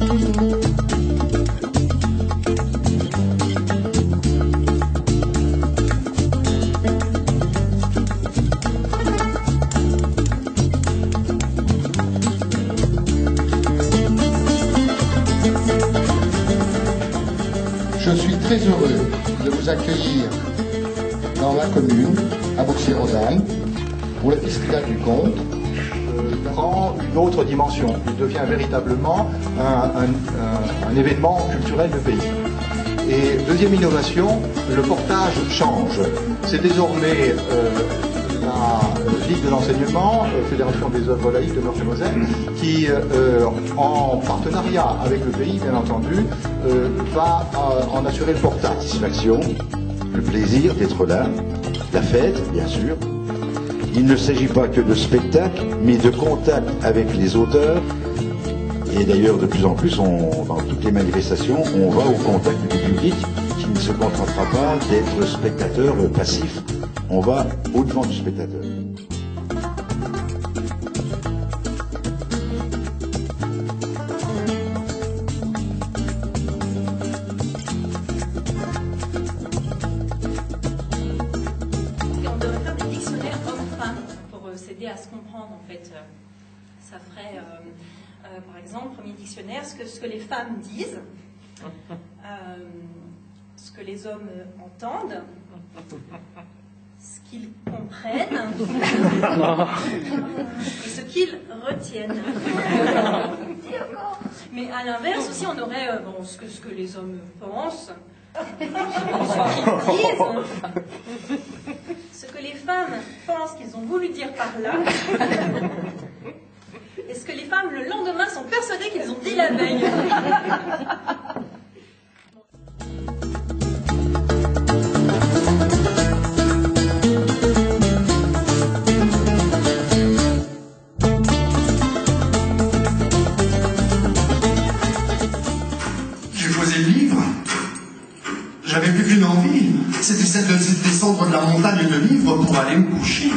Je suis très heureux de vous accueillir dans ma commune, à Bouxières-aux-Dames, pour l'épicerie du Comte. Prend une autre dimension. Il devient véritablement un événement culturel du pays. Et deuxième innovation, le portage change. C'est désormais la Ligue de l'enseignement, Fédération des œuvres laïques de Meurthe-et-Moselle, qui, en partenariat avec le pays, bien entendu, va en assurer le portage. La satisfaction, le plaisir d'être là, la fête, bien sûr. Il ne s'agit pas que de spectacle, mais de contact avec les auteurs. Et d'ailleurs, de plus en plus, dans toutes les manifestations, on va au contact du public qui ne se contentera pas d'être spectateur passif. On va au-devant du spectateur. À se comprendre en fait. Ça ferait par exemple, premier dictionnaire, ce que les femmes disent, ce que les hommes entendent, ce qu'ils comprennent et ce qu'ils retiennent. Mais à l'inverse aussi, on aurait ce que les hommes pensent, ce qu'ils disent, ce que les femmes pensent qu'ils ont voulu dire par là, et ce que les femmes le lendemain sont persuadées qu'ils ont dit la veille. J'ai choisi le livre. J'avais plus qu'une envie, c'était celle de descendre de la montagne de livres pour aller me coucher.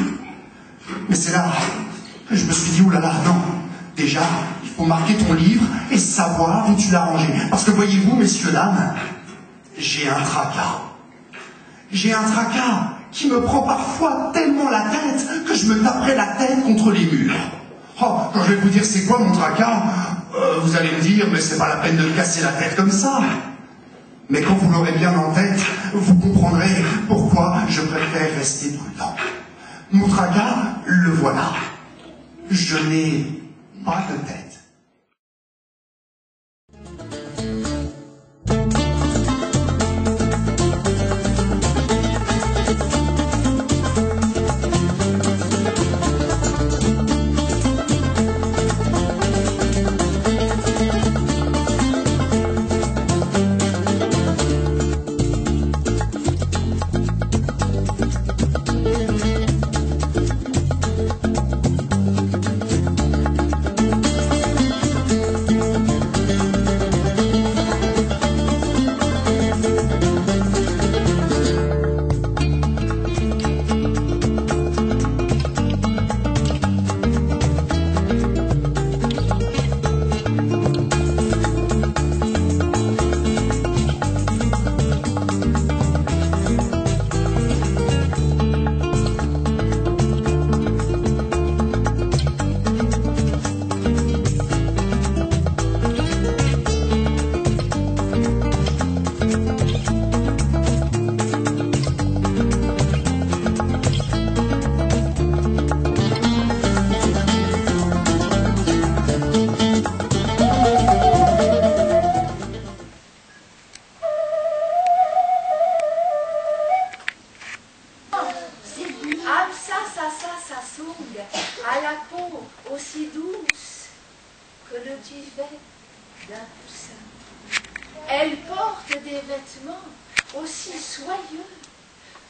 Mais c'est là que je me suis dit, oulala, non, déjà, il faut marquer ton livre et savoir où tu l'as rangé. Parce que voyez-vous, messieurs, dames, j'ai un tracas. J'ai un tracas qui me prend parfois tellement la tête que je me taperai la tête contre les murs. Oh, quand je vais vous dire c'est quoi mon tracas, vous allez me dire, mais c'est pas la peine de me casser la tête comme ça. Mais quand vous l'aurez bien en tête, vous comprendrez pourquoi je préfère rester prudent. Mon tracas, le voilà. Je n'ai pas de tête. à la peau aussi douce que le duvet d'un poussin. Elle porte des vêtements aussi soyeux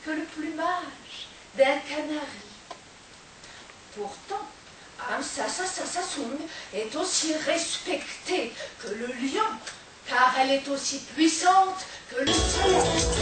que le plumage d'un canari. Pourtant, Sassoon est aussi respectée que le lion, car elle est aussi puissante que le soleil.